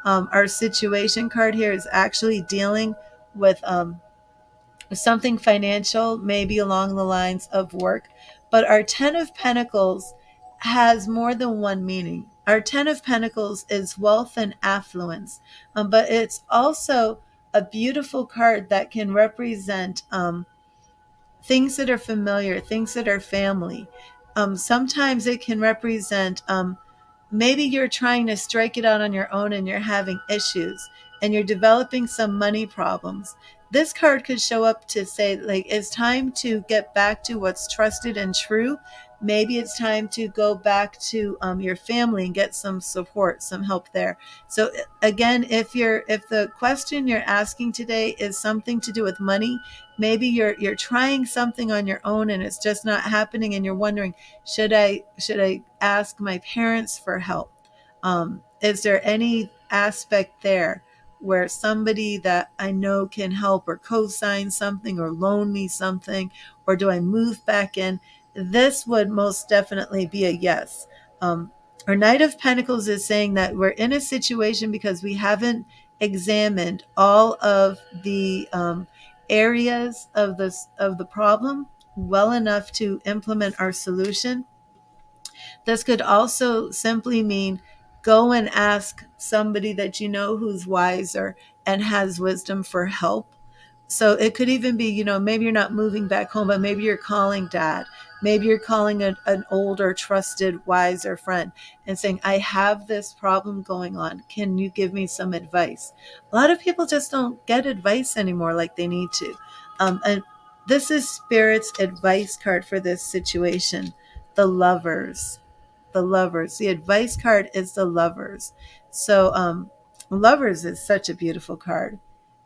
our situation card here is actually dealing with something financial, maybe along the lines of work. But our 10 of Pentacles has more than one meaning. Our 10 of Pentacles is wealth and affluence, but it's also a beautiful card that can represent things that are familiar, things that are family. Sometimes it can represent maybe you're trying to strike it out on your own and you're having issues and you're developing some money problems. This card could show up to say, like, it's time to get back to what's trusted and true. Maybe it's time to go back to your family and get some support, some help there. So again, if the question you're asking today is something to do with money, maybe you're trying something on your own and it's just not happening, and you're wondering, should I ask my parents for help? Is there any aspect there where somebody that I know can help, or co-sign something, or loan me something, or do I move back in? This would most definitely be a yes. Our Knight of Pentacles is saying that we're in a situation because we haven't examined all of the areas of the problem well enough to implement our solution. This could also simply mean go and ask somebody that you know who's wiser and has wisdom for help. So it could even be, maybe you're not moving back home, but maybe you're calling dad. Maybe you're calling an older, trusted, wiser friend and saying, I have this problem going on. Can you give me some advice? A lot of people just don't get advice anymore like they need to. And this is Spirit's advice card for this situation. The Lovers. The Lovers. The advice card is the Lovers. So Lovers is such a beautiful card.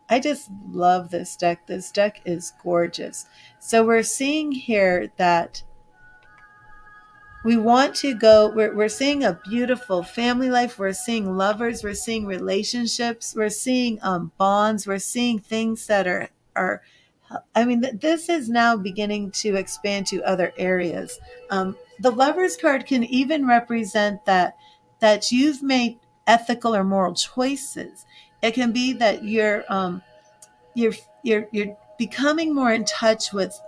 I just love this deck. This deck is gorgeous. So we're seeing here that we want to go, we're seeing a beautiful family life. We're seeing lovers. We're seeing relationships. We're seeing bonds. We're seeing things that are I mean, this is now beginning to expand to other areas. The Lovers card can even represent that you've made ethical or moral choices. It can be that you're you're becoming more in touch with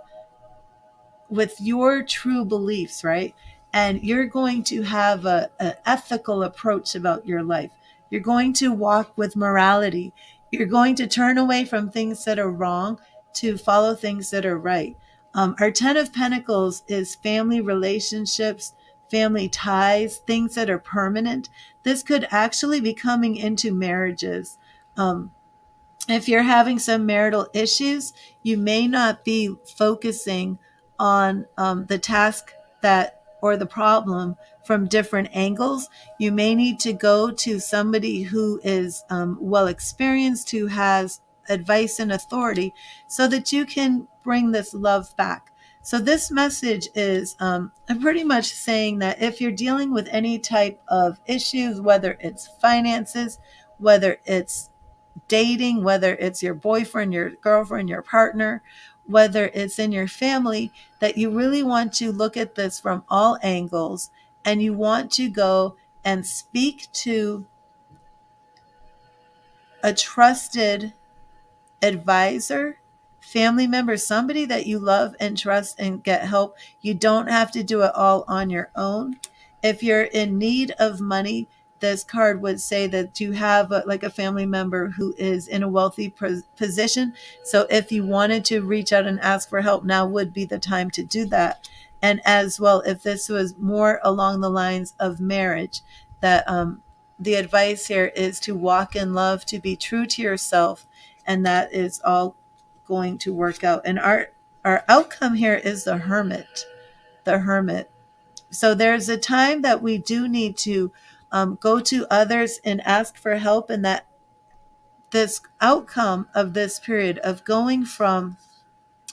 your true beliefs, right? and you're going to have an ethical approach about your life. You're going to walk with morality. You're going to turn away from things that are wrong to follow things that are right. Our Ten of Pentacles is family relationships, family ties, things that are permanent. This could actually be coming into marriages. If you're having some marital issues, you may not be focusing on the task that or the problem from different angles. You may need to go to somebody who is well experienced, who has advice and authority, so that you can bring this love back. So this message is pretty much saying that if you're dealing with any type of issues, whether it's finances, whether it's dating, whether it's your boyfriend, your girlfriend, your partner, whether it's in your family, that you really want to look at this from all angles, and you want to go and speak to a trusted advisor, family member, somebody that you love and trust and get help. You don't have to do it all on your own. If you're in need of money, this card would say that you have like a family member who is in a wealthy position. So if you wanted to reach out and ask for help, now would be the time to do that. And as well, if this was more along the lines of marriage, that the advice here is to walk in love, to be true to yourself, and that is all going to work out. And our outcome here is the Hermit. The Hermit. So there's a time that we do need to go to others and ask for help, and that this outcome of this period of going from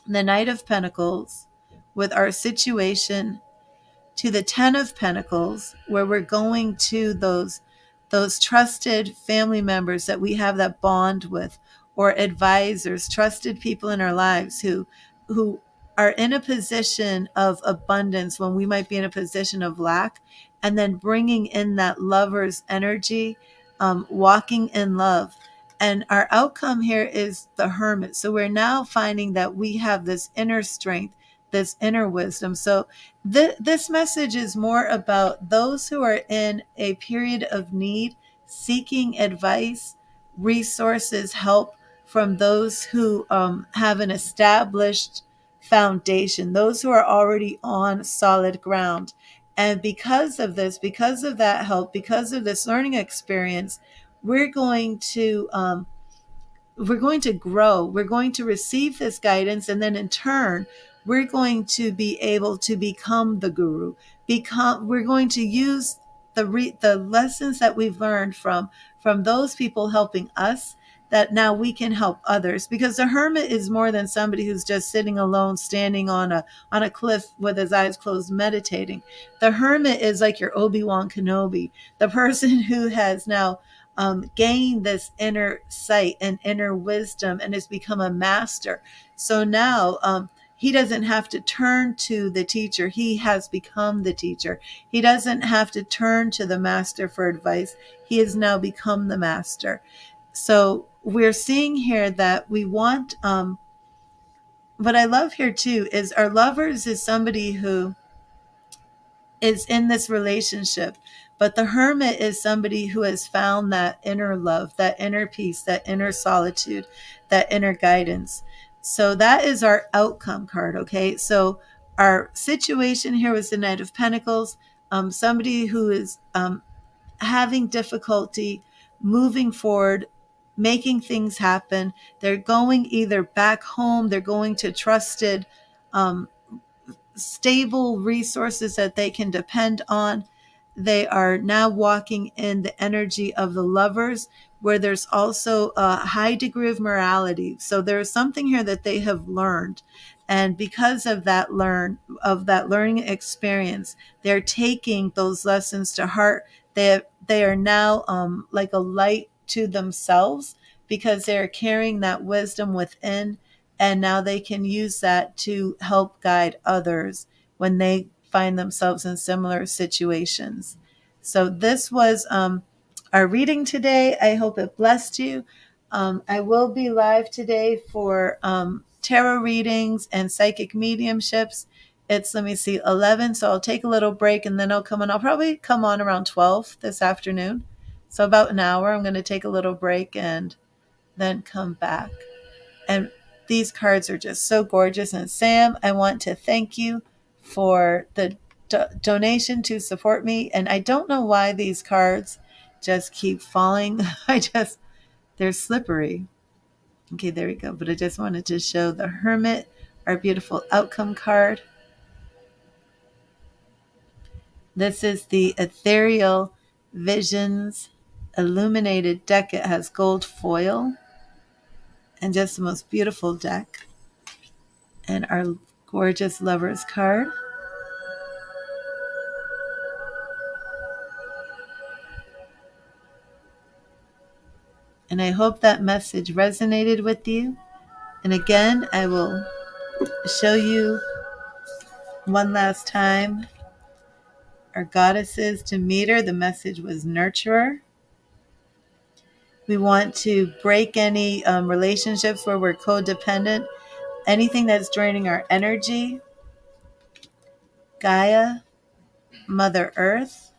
the Knight of Pentacles with our situation to the Ten of Pentacles, where we're going to those trusted family members that we have that bond with, or advisors, trusted people in our lives who are in a position of abundance when we might be in a position of lack, and then bringing in that lover's energy, walking in love. And our outcome here is the Hermit. So we're now finding that we have this inner strength, this inner wisdom. So this message is more about those who are in a period of need, seeking advice, resources, help from those who have an established foundation, those who are already on solid ground. And because of this, because of that help, because of this learning experience, we're going to grow. We're going to receive this guidance, and then in turn, we're going to be able to become the guru. We're going to use the lessons that we've learned from those people helping us, that now we can help others. Because the Hermit is more than somebody who's just sitting alone, standing on a cliff with his eyes closed, meditating. The Hermit is like your Obi-Wan Kenobi, the person who has now gain this inner sight and inner wisdom and has become a master. So now he doesn't have to turn to the teacher. He has become the teacher. He doesn't have to turn to the master for advice. He has now become the master. So we're seeing here that we want, what I love here too is our lovers is somebody who is in this relationship. But the Hermit is somebody who has found that inner love, that inner peace, that inner solitude, that inner guidance. So that is our outcome card, okay? So our situation here was the Knight of Pentacles, somebody who is having difficulty moving forward, making things happen. They're going either back home, they're going to trusted stable resources that they can depend on. They are now walking in the energy of the Lovers, where there's also a high degree of morality. So there's something here that they have learned. And because of that learning experience, they're taking those lessons to heart. They are now like a light to themselves, because they're carrying that wisdom within, and now they can use that to help guide others when they find themselves in similar situations. So this was our reading today. I hope it blessed you. I will be live today for tarot readings and psychic mediumships. It's, let me see, 11. So I'll take a little break and then I'll come on. I'll probably come on around 12 this afternoon. So about an hour, I'm going to take a little break and then come back. And these cards are just so gorgeous. And Sam, I want to thank you for the donation to support me. And I don't know why these cards just keep falling. They're slippery. Okay, there we go. But I just wanted to show the Hermit, our beautiful outcome card. This is the Ethereal Visions Illuminated deck. It has gold foil and just the most beautiful deck. And our gorgeous Lovers card. And I hope that message resonated with you. And again, I will show you one last time our goddesses to meter. The message was nurturer. We want to break any relationships where we're codependent, anything that's draining our energy. Gaia, Mother Earth,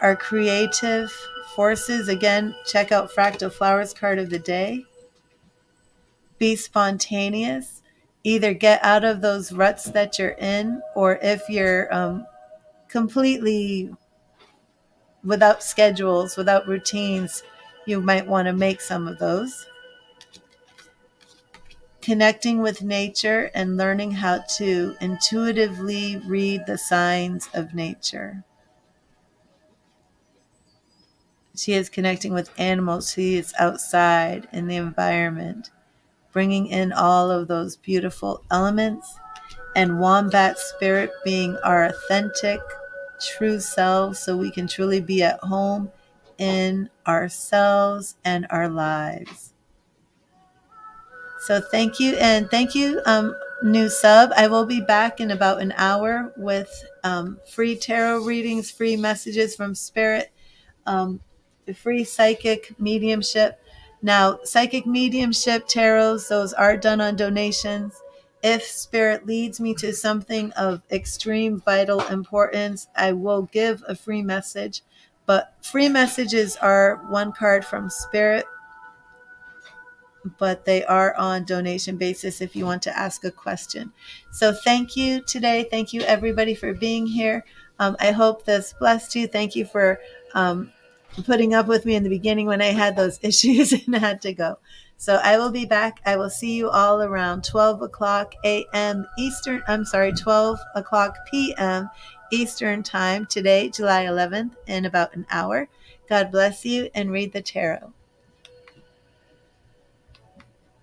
our creative forces. Again, check out Fractal Flowers card of the day. Be spontaneous. Either get out of those ruts that you're in, or if you're completely without schedules, without routines, you might want to make some of those. Connecting with nature and learning how to intuitively read the signs of nature. She is connecting with animals. She is outside in the environment, bringing in all of those beautiful elements. And Wombat Spirit being our authentic, true selves, so we can truly be at home in ourselves and our lives. So thank you. And thank you, new sub. I will be back in about an hour with free tarot readings, free messages from Spirit, free psychic mediumship. Now, psychic mediumship, tarots, those are done on donations. If Spirit leads me to something of extreme vital importance, I will give a free message. But free messages are one card from Spirit, but they are on donation basis if you want to ask a question. So thank you today. Thank you, everybody, for being here. I hope this blessed you. Thank you for putting up with me in the beginning when I had those issues and had to go. So I will be back. I will see you all around 12 o'clock a.m. Eastern. 12 o'clock p.m. Eastern time today, July 11th, in about an hour. God bless you and read the tarot.